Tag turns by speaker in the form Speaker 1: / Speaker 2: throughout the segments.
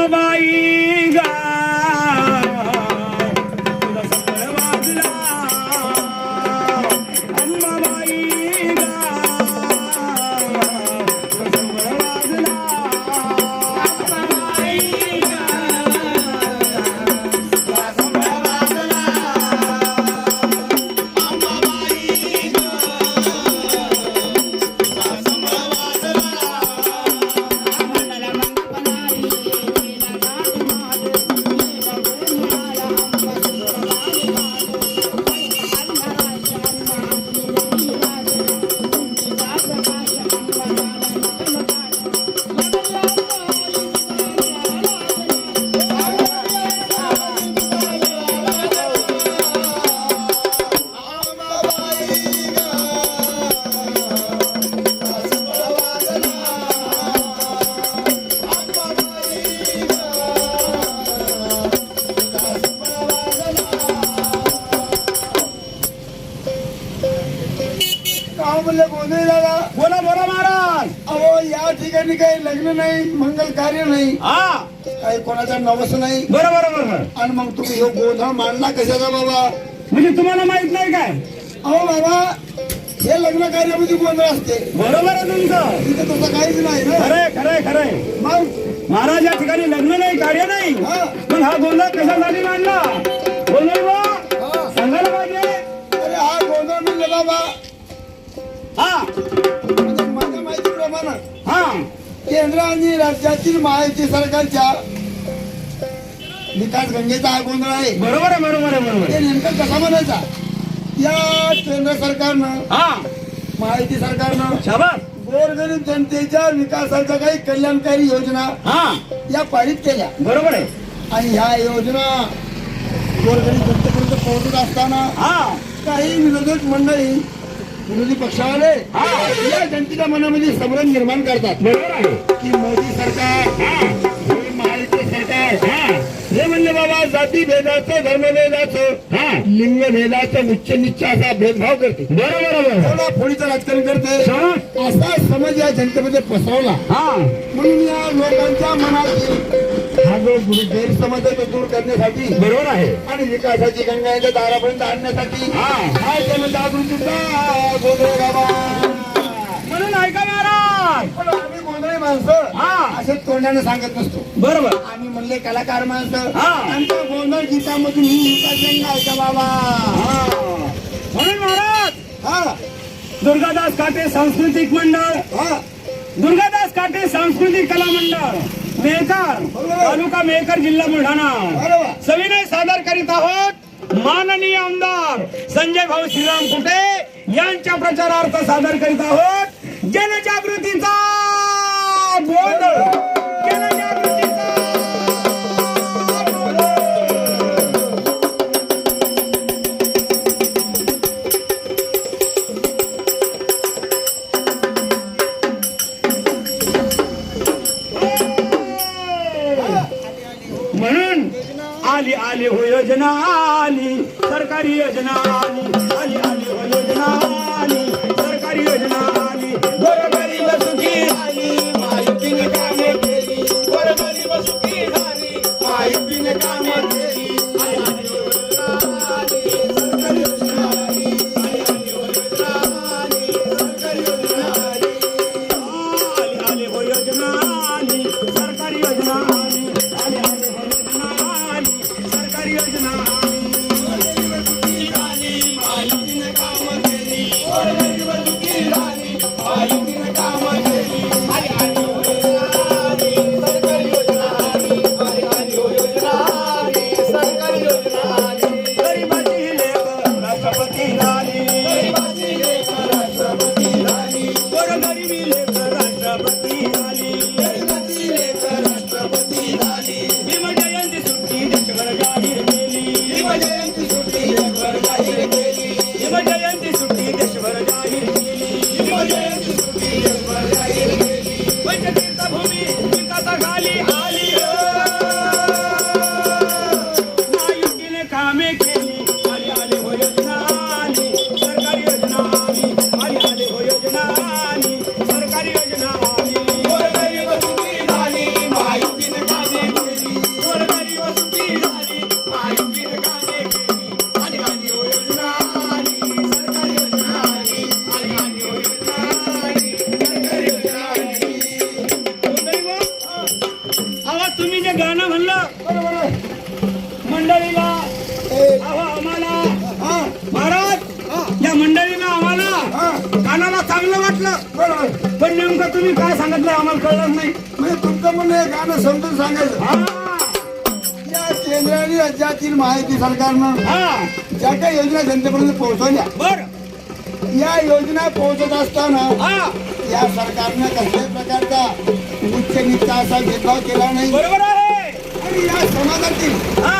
Speaker 1: अंबाबाई गा तुझा संबळ वाजला अंबाबाई गा तुझा संबळ वाजला अंबाबाई गा तुझा संबळ वाजला अंबाबाई गा तुझा संबळ वाजला आम्हाला मंगपणारी तिला गाठ माड
Speaker 2: गाव म्हणले गोंधळ झाला.
Speaker 1: बोला बोला महाराज.
Speaker 2: अहो या ठिकाणी काही लग्न नाही, मंगल कार्य नाही,
Speaker 1: हा
Speaker 2: काही कोणाचा नवस नाही.
Speaker 1: बरोबर बरोबर.
Speaker 2: आणि मग तुम्ही हे गोंधळ मांडला कशाचा बाबा?
Speaker 1: म्हणजे तुम्हाला माहित नाही काय?
Speaker 2: अहो बाबा हे लग्न कार्यामध्ये गोंधळ असते,
Speaker 1: बरोबर आहे तुमचं.
Speaker 2: तिथे तसं काहीच नाही ना.
Speaker 1: खरंय खरंय खरंय.
Speaker 2: मग
Speaker 1: महाराज या ठिकाणी लग्न नाही कार्य नाही,
Speaker 2: हा.
Speaker 1: मग हा गोंधळ कशासाठी मांडला? गोंधळ बा
Speaker 2: हा.
Speaker 1: सांगायला पाहिजे.
Speaker 2: अरे हा गोंधळ म्हणजे बाबा
Speaker 1: हा
Speaker 2: म्हणजे माझ्या माहितीप्रमाणे
Speaker 1: हा
Speaker 2: केंद्र आणि राज्यातील महायुती सरकारच्या विकास गंगेचा हा गोंधळ आहे.
Speaker 1: बरोबर आहे बरोबर आहे बरोबर
Speaker 2: ते
Speaker 1: आहे.
Speaker 2: नेमकं कसा म्हणायचा? या केंद्र सरकारनं
Speaker 1: हा
Speaker 2: महायुती सरकारनं
Speaker 1: शाबास.
Speaker 2: गोरगरीब जनतेच्या विकासाच्या काही कल्याणकारी योजना
Speaker 1: हा
Speaker 2: या पारित केल्या
Speaker 1: बरोबर आहे.
Speaker 2: आणि ह्या योजना गोरगरीब जनतेपर्यंत पोहोचत असताना
Speaker 1: हा
Speaker 2: काही विरोधक मंडळी, विरोधी पक्षावाले
Speaker 1: हा
Speaker 2: या जनतेच्या मनामध्ये संभ्रम निर्माण करतात
Speaker 1: बरोबर आहे.
Speaker 2: की मोदी सरकार,
Speaker 1: हा
Speaker 2: हे महायुती सरकार
Speaker 1: हा
Speaker 2: हे म्हणले बाबा जाती भेदाचं, धर्मभेदाचं,
Speaker 1: हा
Speaker 2: लिंग भेदाचं उच्च निच्च असा भेदभाव करते,
Speaker 1: बरोबर आहे.
Speaker 2: थोडा फोडीचं राजकारण करते,
Speaker 1: शाबास.
Speaker 2: असा समज या जनतेमध्ये पसरवला.
Speaker 1: हा
Speaker 2: म्हणून या लोकांच्या मनातील हा जो गैरसमज आहे तो दूर करण्यासाठी
Speaker 1: बरोबर आहे.
Speaker 2: आणि विकासाची गंगा यांच्या दारापर्यंत आणण्यासाठी
Speaker 1: हा
Speaker 2: हा जनजागृतीचा गोंधळ बाबा.
Speaker 1: म्हणून ऐका महाराज.
Speaker 2: पण आम्ही गोंधळी माणसं
Speaker 1: हा
Speaker 2: असे तोंडाने सांगत नसतो.
Speaker 1: बरोबर.
Speaker 2: आम्ही म्हणले कलाकार माणसं,
Speaker 1: हा.
Speaker 2: आमच्या गोंधळ गीतामधून ही विकास गंगा आहे का बाबा?
Speaker 1: हा म्हणून महाराज
Speaker 2: हा
Speaker 1: दुर्गादास काटे सांस्कृतिक मंडळ,
Speaker 2: हा
Speaker 1: दुर्गादास काटे सांस्कृतिक कला मंडळ मेहकर, तालुका मेहकर, जिल्हा बुलढाणा
Speaker 2: बरोबर.
Speaker 1: सविनय सादर करीत आहोत माननीय आमदार संजय भाऊ श्रीराम कुटे यांच्या प्रचारार्थ सादर करीत आहोत जनजागृतीचा गोंधळ. जनजागृतीचा गोंधळ. म्हणून आली आली हो योजना आली, सरकारी योजना आली, आली आली हो योजना आली, सरकारी योजना आली, गोरगरीब सुखी झाली, महायुतीने कामे केली, गोरगरीब सुखी झाली, महायुतीने कामे केली, आली आली हो योजना आली, सरकारी योजना आली, आली आली हो योजना आली, सरकारी योजना आली, आली आली हो योजना आली, सरकारी योजना आली, आली आली हो योजना आली, सरकारी योजना आली, गोरगरीब सुखी झाली, महायुतीने कामं केली, गोरगरीब सुखी झाली, महायुतीने कामं केली, आली आली हो योजना आली, सरकारी योजना आली, आली आली हो योजना आली, सरकारी योजना आली, गरिबाची लेक राष्ट्रपती झाली, गरिबाची लेक राष्ट्रपती झाली, गोरगरिबी लेक राष्ट्रपती झाली, गरिबाची लेक राष्ट्रपती झाली, भीम जयंती सुट्टी देशभर जाहीर केली, बरोबर. पण नेमकं तुम्ही काय सांगितलं आम्हाला कळलं नाही.
Speaker 2: म्हणजे तुमचं म्हणणं हे गाणं समजून सांगायचं.
Speaker 1: हा
Speaker 2: या केंद्र आणि राज्यातील महायुती सरकारनं
Speaker 1: हा
Speaker 2: ज्या काही योजना जनतेपर्यंत पोहोचवल्या,
Speaker 1: बर
Speaker 2: या योजना पोहोचत असताना
Speaker 1: हा
Speaker 2: या सरकारनं कसल्याही प्रकारचा उच्च नीचा असा भेदभाव केला नाही.
Speaker 1: बरोबर आहे.
Speaker 2: आणि या समाजातील
Speaker 1: हा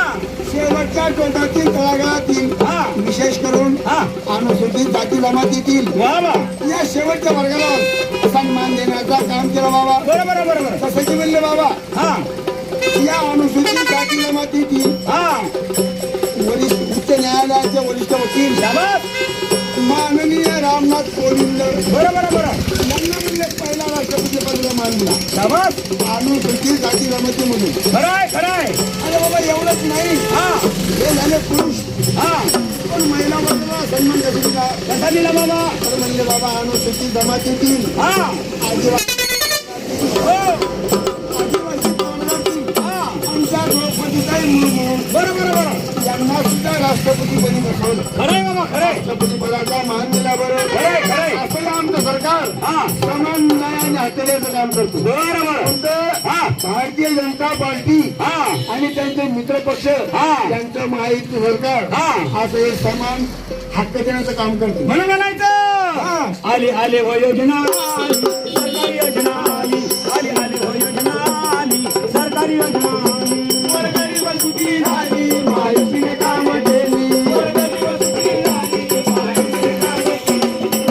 Speaker 2: शेवटच्या टोकातील तळागाळातील
Speaker 1: हा
Speaker 2: विशेष करून
Speaker 1: हा
Speaker 2: अनुसूचित जाती जमातीतील
Speaker 1: वा वा
Speaker 2: या शेवटच्या वर्गाला सन्मान देण्याचं काम केलं बाबा.
Speaker 1: बरोबर बरोबर.
Speaker 2: तसं की म्हणले बाबा,
Speaker 1: हा
Speaker 2: या अनुसूचित जाती जमातीतील
Speaker 1: हा
Speaker 2: वरिष्ठ उच्च न्यायालयाचे वरिष्ठ वकील
Speaker 1: शाबास.
Speaker 2: माननीय रामनाथ कोविंद
Speaker 1: बरोबर बरोबर.
Speaker 2: यांना म्हणजे पहिला राष्ट्रपती पदवी मानला
Speaker 1: शाबास.
Speaker 2: अनुसूचित जाती जमातीमधून.
Speaker 1: खराय खराय.
Speaker 2: अरे बाबा एवढंच नाही,
Speaker 1: हा
Speaker 2: हे झाले पुरुष,
Speaker 1: हा
Speaker 2: पण महिला वर्गाला सन्मान कसा दिला?
Speaker 1: कसा दिला बाबा?
Speaker 2: तर म्हणले बाबा अनुसूचित जमातीतील
Speaker 1: हा
Speaker 2: आदिवासी
Speaker 1: हो
Speaker 2: आदिवासी जमातीतील
Speaker 1: हा
Speaker 2: आमच्या द्रौपदीताई मुर्मू
Speaker 1: बरोबर बरोबर.
Speaker 2: यांना सुद्धा राष्ट्रपतीपदी बसवलं.
Speaker 1: खरंय बाबा खरंय.
Speaker 2: राष्ट्रपती पदाचा मान दिल्याबरोबर
Speaker 1: खरंय खरंय.
Speaker 2: असं आमचं सरकार
Speaker 1: हा
Speaker 2: समान न्यायाने हटवण्याचं काम करतो.
Speaker 1: बरोबर.
Speaker 2: कोणतं?
Speaker 1: हा
Speaker 2: भारतीय जनता पार्टी
Speaker 1: हा
Speaker 2: आणि त्यांचे मित्र पक्ष
Speaker 1: हा.
Speaker 2: यांचं महायुती सरकार
Speaker 1: हा.
Speaker 2: असं हे समान हक्क देण्याचं काम करतो.
Speaker 1: म्हणून म्हणायचं
Speaker 2: हा.
Speaker 1: आली आली हो योजना आली, सरकारी योजना आली. आली आली हो योजना आली, सरकारी योजना आली.
Speaker 2: गोरगरीब सुखी झाली, महायुतीने काम केली. गोरगरीब सुखी झाली, महायुतीने काम केली.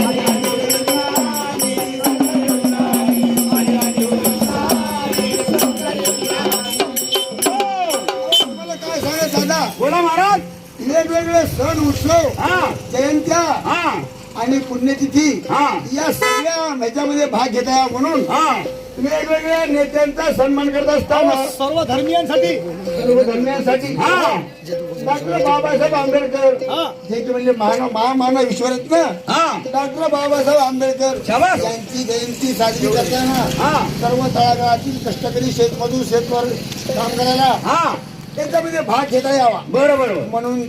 Speaker 2: आली आली योजना आली, सरकारी योजना आली. आली आली योजना आली, सरकारी योजना आली.
Speaker 1: हो.
Speaker 2: मला काय सांगायचं दादा,
Speaker 1: बोला महाराज.
Speaker 2: वेगवेगळे सण उत्सव,
Speaker 1: हा
Speaker 2: जयंत्या
Speaker 1: हा
Speaker 2: आणि पुण्यतिथी
Speaker 1: हा
Speaker 2: या सगळ्या ह्याच्यामध्ये भाग घेता यावा म्हणून
Speaker 1: हा
Speaker 2: वेगवेगळ्या नेत्यांचा सन्मान करत असताना
Speaker 3: सर्व धर्मियांसाठी
Speaker 2: सर्व धर्मियांसाठी
Speaker 1: हा.
Speaker 2: डॉक्टर बाबासाहेब आंबेडकर जे की म्हणजे महामानव ईश्वरत्न
Speaker 1: हा
Speaker 2: डॉक्टर बाबासाहेब आंबेडकर
Speaker 1: शाबास.
Speaker 2: यांची जयंती साजरी करताना
Speaker 1: हा
Speaker 2: सर्व तळागाळातील कष्टकरी शेतमजूर शेतवर काम करायला
Speaker 1: हा
Speaker 2: त्याच्यामध्ये भाग घेता यावा
Speaker 1: बरोबर.
Speaker 2: म्हणून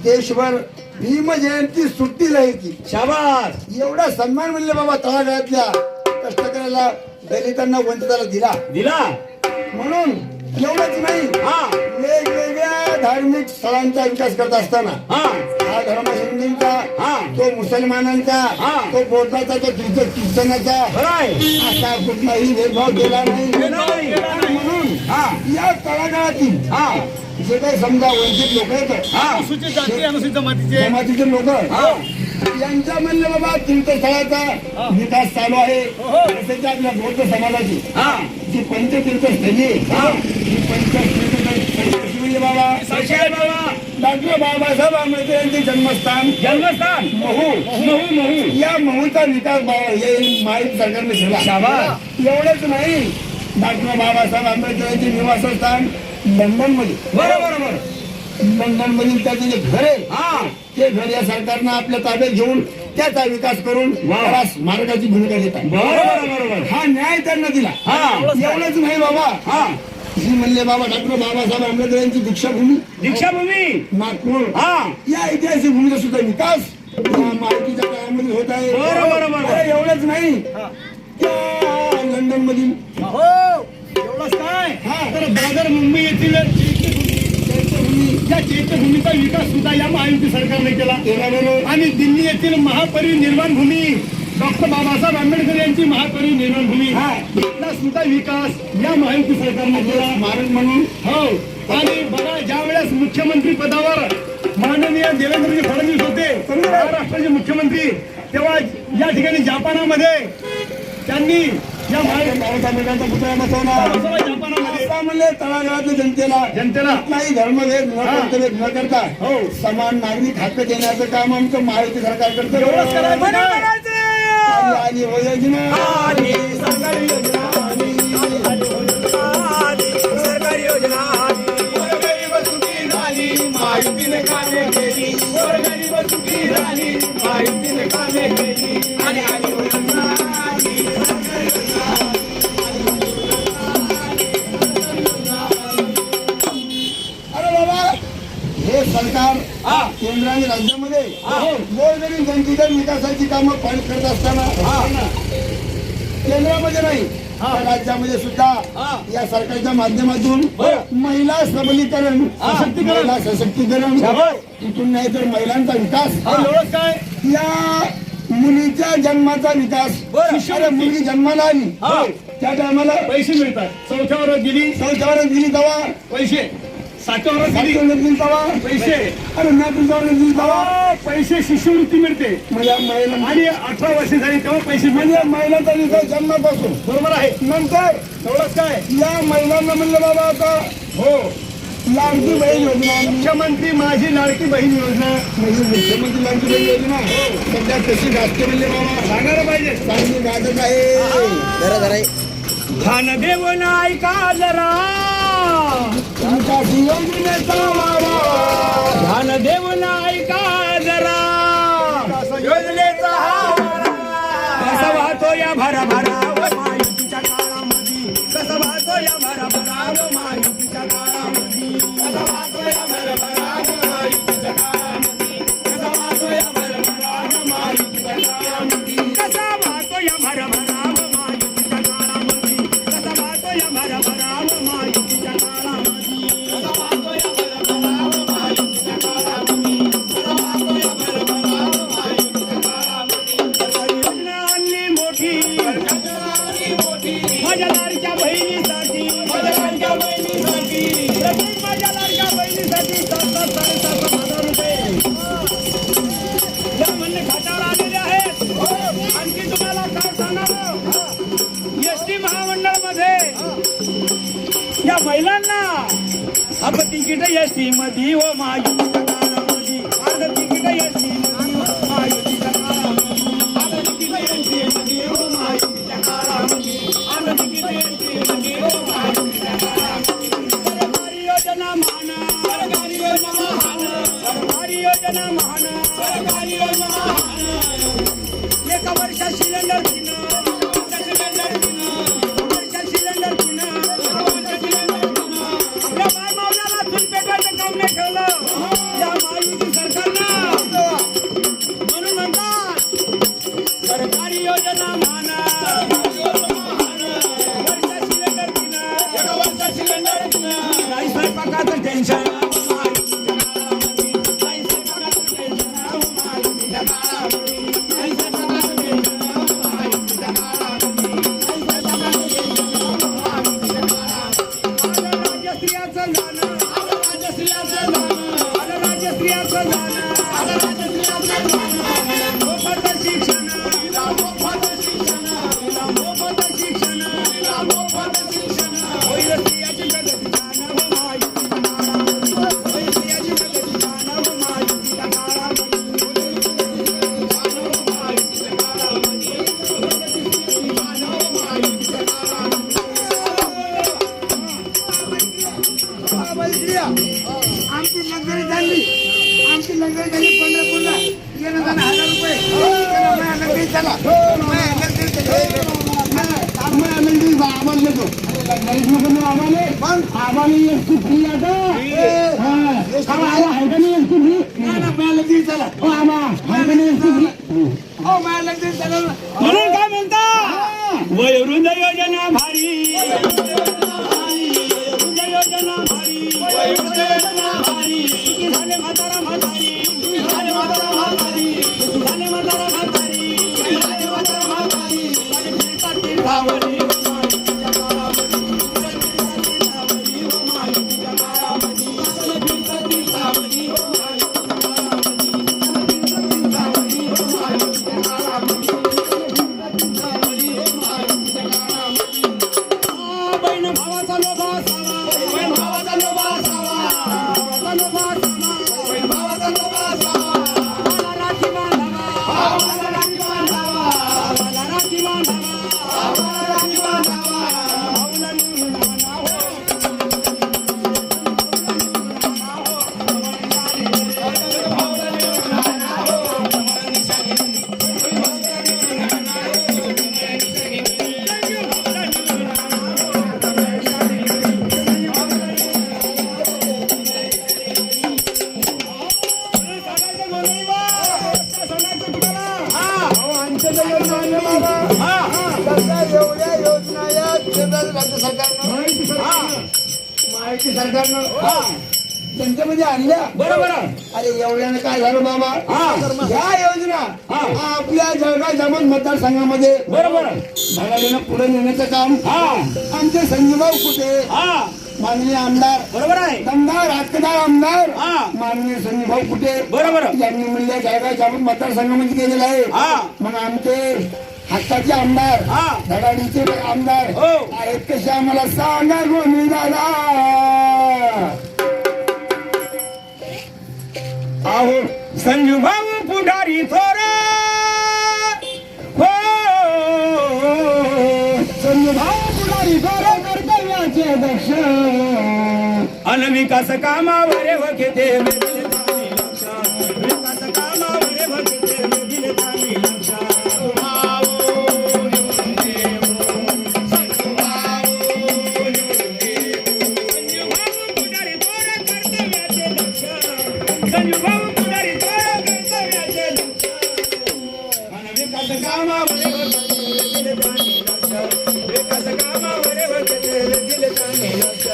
Speaker 2: देशभर भीम जयंती सुट्टी राहायची.
Speaker 1: शाबास.
Speaker 2: एवढा सन्मान म्हणले बाबा तळागाळातल्या कष्टकऱ्याला दलितांना वंचिताला दिला.
Speaker 1: दिला.
Speaker 2: म्हणून एवढंच नाही,
Speaker 1: हा
Speaker 2: वेगवेगळ्या धार्मिक स्थळांचा विकास करत असताना
Speaker 1: हा
Speaker 2: हा धर्म हिंदूंचा,
Speaker 1: हा.
Speaker 2: तो मुसलमानांचा,
Speaker 1: हा.
Speaker 2: तो बौद्धाचा, तो ख्रिश्चनाचा
Speaker 1: खराय.
Speaker 2: असा कुठलाही भेदभाव केला नाही.
Speaker 1: नाही.
Speaker 2: आणि म्हणून
Speaker 1: हा
Speaker 2: या तळागाळातील
Speaker 1: हा
Speaker 2: जे काही समजा वंचित लोक आहेत,
Speaker 1: हा
Speaker 3: अनुसूचित जाती अनुसूचित जमातीचे
Speaker 2: जमातीचे लोक
Speaker 1: हा
Speaker 2: यांचा म्हणलं बाबा तीर्थस्थळाचा विकास चालू आहे. तसेच आपल्या बौद्ध समाजाची
Speaker 1: हा
Speaker 2: जी पंचतीर्थस्थळी आहे,
Speaker 1: हा.
Speaker 2: ही पंचतीर्थस्थळी कशी म्हणजे बाबा
Speaker 1: कशी आहे बाबा?
Speaker 2: डॉक्टर बाबासाहेब आंबेडकर यांचे जन्मस्थान
Speaker 1: जन्मस्थान
Speaker 2: महू.
Speaker 1: महू महू.
Speaker 2: या महूचा विकास हे माहिती सरकारने केला.
Speaker 1: शाबास.
Speaker 2: एवढंच नाही, डॉक्टर बाबासाहेब आंबेडकर यांचे निवासस्थान लंडन मध्ये.
Speaker 1: बरोबर बरोबर.
Speaker 2: लंडन मधील त्याचे जे घर आहे
Speaker 1: हा
Speaker 2: ते घर या सरकारनं आपल्या ताब्यात घेऊन त्याचा विकास करून त्याला स्मारकाची भूमिका घेतात.
Speaker 1: बरोबर बरोबर.
Speaker 2: हा न्याय त्यांना दिला.
Speaker 1: हा
Speaker 2: एवढंच नाही बाबा,
Speaker 1: हा
Speaker 2: जी म्हणले बाबा डॉक्टर बाबासाहेब आंबेडकर यांची दीक्षाभूमी
Speaker 1: दीक्षाभूमी.
Speaker 2: नागपूर
Speaker 1: हा
Speaker 2: या ऐतिहासिक भूमीचा सुद्धा विकास या माहितीच्या काळामध्ये होत आहे.
Speaker 1: बरोबर.
Speaker 2: अरे एवढंच नाही, त्या लंडन मधील
Speaker 3: हो एवढंच काय
Speaker 2: हा.
Speaker 3: तर दादर मुंबई येथील चैत्यभूमी, या चैत्यभूमीचा विकास सुद्धा या महायुती सरकारने केला.
Speaker 2: केल्याबरोबर
Speaker 3: आणि दिल्ली येथील महापरिनिर्वाण भूमी डॉक्टर बाबासाहेब आंबेडकर यांची महापरिनिर्वाण भूमी
Speaker 2: हा.
Speaker 3: याचा सुद्धा विकास या महायुती सरकारने केला.
Speaker 2: स्मारक म्हणून
Speaker 3: हो. आणि बघा ज्या वेळेस मुख्यमंत्री पदावर माननीय देवेंद्रजी फडणवीस होते महाराष्ट्राचे मुख्यमंत्री, तेव्हा या ठिकाणी जपानामध्ये त्यांनी या
Speaker 2: बाबासाहेब आंबेडकरांचा पुतळा बसवणार.
Speaker 3: जपानामध्ये
Speaker 2: आता म्हणले तळागाळातल्या जनतेला कुठलाही धर्मभेद न कर्तव्यभेद न करता
Speaker 3: हो.
Speaker 2: समान नागरिक हक्क देण्याचं काम आमचं महायुती सरकार करतं.
Speaker 3: एवढंच करायचं.
Speaker 1: म्हणून म्हणायचं
Speaker 2: आली आली हो योजना
Speaker 1: आली, सरकारी योजना आली. आली हो योजना आली, सरकारी योजना आली.
Speaker 2: गोरगरीब सुखी झाली, महायुतीने कामे केली. गोरगरीब सुखी झाली, महायुतीने कामे केली. आली आली हो योजना आली, सरकारी योजना आली. अरे बाबा, हे सरकार केंद्र आणि राज्यामध्ये गोरगरीब जनतेच्या विकासाची कामं करत असताना केंद्रामध्ये नाही
Speaker 3: हा.
Speaker 2: तर राज्यामध्ये सुद्धा
Speaker 1: हा.
Speaker 2: या सरकारच्या माध्यमातून
Speaker 1: बरं.
Speaker 2: महिला सबलीकरण
Speaker 1: हा.
Speaker 2: सशक्तीकरण महिला सशक्तीकरण
Speaker 3: शाबास.
Speaker 2: तिथून नाही तर महिलांचा विकास
Speaker 3: एवढंच काय
Speaker 2: या मुलीच्या जन्माचा विकास
Speaker 1: बरं.
Speaker 2: अरे मुलगी जन्माला आली
Speaker 1: हा.
Speaker 2: त्या टायमाला
Speaker 3: पैसे मिळतात. चौथ्या वर्गात गेली
Speaker 2: चौथ्या वर्गात गेली तेव्हा
Speaker 3: पैसे, 7व्या वर्गात
Speaker 2: सातव्या
Speaker 3: गेली
Speaker 2: वर्गात गेली तेव्हा
Speaker 3: पैसे,
Speaker 2: अरे नातूच्या वर्गात गेली तेव्हा
Speaker 3: पैसे शिष्यवृत्ती मिळते.
Speaker 2: म्हणजे महिला
Speaker 3: आणि 18 वर्ष झाली तेव्हा पैसे मिळते.
Speaker 2: म्हणजे महिलांचा विकास जन्मापासून
Speaker 3: बरोबर आहे.
Speaker 2: नंतर
Speaker 3: एवढंच काय
Speaker 2: या महिलांना म्हणलं बाबा आता
Speaker 3: हो,
Speaker 2: लाडकी बहीण योजना
Speaker 3: मुख्यमंत्री माझी लाडकी बहीण योजना
Speaker 2: म्हणजे मुख्यमंत्री लाडकी बहीण योजना सध्या कशी गाजते म्हणले बाबा
Speaker 3: सांगायला पाहिजे.
Speaker 2: चांगली गाजत आहे
Speaker 1: भान देऊन ऐका जरा,
Speaker 2: विकास योजनेचा वारा
Speaker 1: भान देऊन ऐका जरा, योजनेचा हा वारा. कसा वाहतो या भराभरा व माहितीच्या काळामध्ये, कसा वाहतो या भराभरा व माहितीच्या काळामध्ये, कसा वाहतो या भराभरा व माहितीच्या काळामध्ये, कसा वाहतो या भराभरा व माहितीच्या काळामध्ये, कसा वाहतो या भराभरा व माहितीच्या काळामध्ये, कसा वाहतो या भराभरा व माहितीच्या काळामध्ये, कसा वाहतो या भराभरा व माहितीच्या काळामध्ये, कसा वाहतो या भराभरा व माहितीच्या काळामध्ये. योजना आणली मोठी, माझ्या लाडक्या बहिणीसाठी, माझ्या लाडक्या बहिणीसाठी, प्रत्येक माझ्या लाडक्या बहिणीसाठी 7,000-7,500 रुपये या म्हणणे खात्यावर आलेले आहेत. आणखी तुम्हाला काय सांगावं, एसटी महामंडळमध्ये या महिलांना अब तिकीट एसटी मध्ये व महायुतीच्या काळामध्ये, अर्ध तिकीट एसटी मध्ये व महायुतीच्या काळामध्ये, अर्ध तिकीट एसटी मध्ये व महायुतीच्या काळामध्ये, अर्ध तिकीट एसटी मध्ये व महायुतीच्या काळामध्ये. सरकारी योजना महान, सरकारी योजना महान, सरकारी योजना महान, सरकारी योजना महान. एका वर्षात सिलेंडर पिणं, सिलेंडर पिणं, वर्षात सिलेंडर पिणं, वर्षात सिलेंडर पिणं. आपल्या बाय मावल्याला चूल पेटवायचं काम नाही ठेवलं या महायुती सरकारनं. म्हणून म्हणतात सरकारी योजना महान, वर्षात सिलेंडर पिणं, वर्षात सिलेंडर पिणं. नाही स्वयंपाकाचं टेन्शन, नाही स्वयंपाकाचं टेन्शन, महायुतीच्या काळामध्ये, नाही स्वयंपाकाचं टेन्शन, महायुतीच्या काळामध्ये, नाही स्वयंपाकाचं टेन्शन, महायुतीच्या काळामध्ये. आलं राजस्त्रियाचं गाणं, आलं राजस्त्रियाचं गाणं, आलं राजस्त्रियाचं गाणं, आलं राजस्त्रियाचं गाणं. मोफत शिक्षण, मोफत शिक्षण, मोफत शिक्षण, मोफत शिक्षण. होईल स्त्रियाची प्रगती छान व महायुतीच्या काळामध्ये, होईल स्त्रियाची प्रगती छान व महायुतीच्या काळामध्ये, होईल स्त्रियाची छान व महायुतीच्या काळामध्ये, प्रगती स्त्रियाची छान व महायुतीच्या काळामध्ये.
Speaker 2: आमची लंगरी झाली 15 येणं जाणं 1000 रुपये चला माझ्या लंगरी चला माझ्या लंगरी आम्हाला देतो आम्हाला एसटी फ्री आता आहे का नाही एसटी फ्री माझ्या लंगरी चला हो आम्हा आहे का नाही एसटी फ्री हो माझ्या लंगरी चला
Speaker 1: म्हणून काय म्हणता, वयोवृद्ध योजना भारी, वयोवृद्ध योजना भारी, वयोवृद्ध योजना भारी. सुखी झाले म्हातारा म्हातारी, सुखी झाले म्हातारा म्हातारी, सुखी झाले म्हातारा म्हातारी, सुखी झाले म्हातारा म्हातारी. आणि फिरतात तीर्थावरी व माहितीच्या काळामध्ये, फिरतात तीर्थावरी व माहितीच्या काळामध्ये, फिरतात तीर्थावरी व माहितीच्या काळामध्ये, फिरतात तीर्थावरी व माहितीच्या काळामध्ये, फिरतात तीर्थावरी व माहितीच्या काळामध्ये. बहीण भावाचा लोभा असावा, बहीण भावाचा लोभा असावा, भावाचा लोभा असावा, बहीण भावाचा लोभा असावा. भावाला राखी बांधावा, भावाला राखी बांधावा, भावाला राखी बांधावा, भावाला राखी बांधावा. भाऊला निवडून आणा हो, भाऊला निवडून आणा हो, भाऊला निशाणी.
Speaker 2: केंद्राचं राज्य सरकारनं
Speaker 3: माहिती सरकारनं.
Speaker 2: माहिती सरकारनं
Speaker 1: हा
Speaker 2: त्यांच्यामध्ये आणल्या.
Speaker 1: बरोबर
Speaker 2: अरे एवढ्यानं काय झालं बाबा?
Speaker 1: हा.
Speaker 2: ह्या योजना
Speaker 1: हा.
Speaker 2: आपल्या जळगाव जामोद मतदारसंघामध्ये
Speaker 1: बरोबर
Speaker 2: धडाडीनं पुढे नेण्याचं काम
Speaker 1: हा
Speaker 2: आमचे संजूभाऊ कुठे
Speaker 1: हा
Speaker 2: माननीय आमदार
Speaker 1: बरोबर आहे
Speaker 2: दमदार हक्कदार आमदार
Speaker 1: हा.
Speaker 2: माननीय संजूभाऊ कुठे
Speaker 1: बरोबर
Speaker 2: यांनी म्हणले जळगाव जामोद मतदारसंघामध्ये केलेलं आहे.
Speaker 1: हा
Speaker 2: मग आमचे हक्काचे आमदार
Speaker 1: हा.
Speaker 2: धडाडीचे आमदार
Speaker 1: हो.
Speaker 2: आहेत कसे आम्हाला सांगा गोमी दादा.
Speaker 1: आहो संजू भाऊ पुढारी थोर हो
Speaker 2: संजूभाऊ पुढारी बरं कर्तव्याचे दक्ष
Speaker 1: अनविकास कामावर हो घेते वेगळे कामी लक्ष विकास कामावर हो घेते वेगळे कामी लक्ष संजू भाऊ पुढारी थोर कर्तव्याचे लक्ष अनविकास कामावर हो घेते वेगळे कामी लक्ष विकास कामावर हो घेते वेगळे कामी लक्ष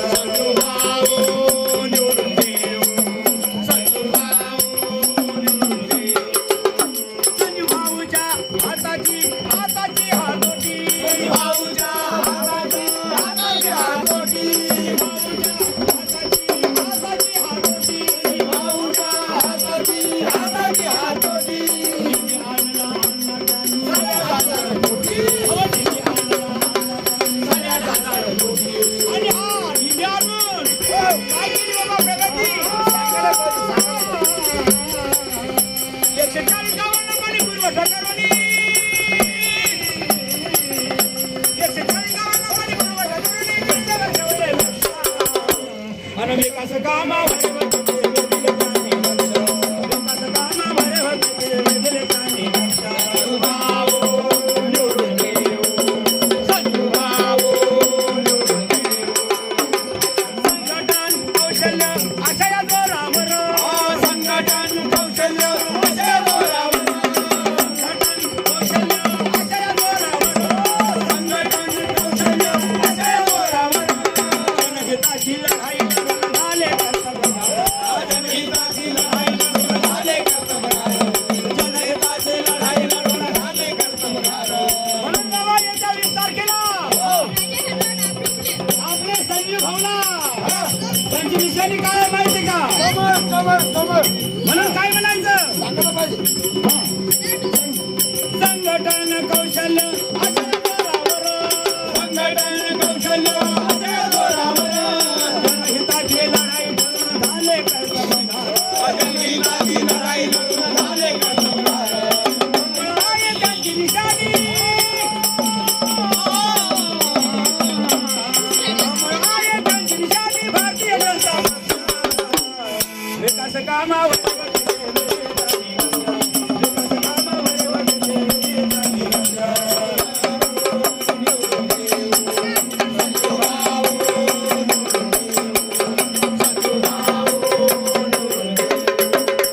Speaker 1: विकास कामावर विकास कामावर वेगळे कामी लक्ष संघटन कौशल्य अशा या जोरावर संघटन कौशल्य अशा या जोरावर संघटन कौशल्य अशा या जोरावर संघटन कौशल्य अशा या जोरावर जनहिताची लढाई लढून झाले कर्तव्य जनहिताची लढाई लढून झाले कर्तव्य जनहिताची लढाई लढून झाले कर्तव्य म्हणून बाबा येत्या 20 तारखेला आपले संजीव भाऊला त्यांची निशाणी काय आहे माहिती का? म्हणून काय म्हणायचं? संघटन कौशल्य अशा जोरावर संघटन कौशल्य अशा जोरावर जनहिताची लढाई लढून झाले कर्तव्य जनहिताची लढाई लढून झाले कर्तव्य त्यांची निशाणी त्यांची निशाणी भारतीय जनता पक्ष विकास कामावर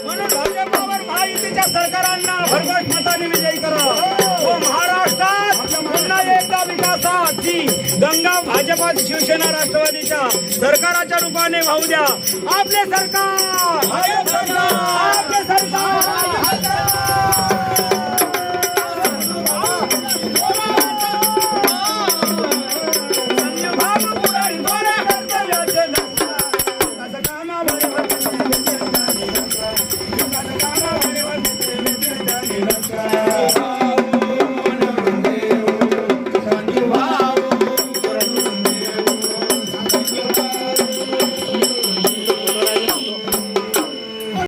Speaker 1: म्हणून भाजपावर महायुतीच्या सरकारांना भरघोस मताने विजयी करा व महाराष्ट्रात पुन्हा एकदा विकासाची गंगा भाजपा शिवसेना राष्ट्रवादीच्या सरकाराच्या रूपाने वाहू द्या. आपले सरकार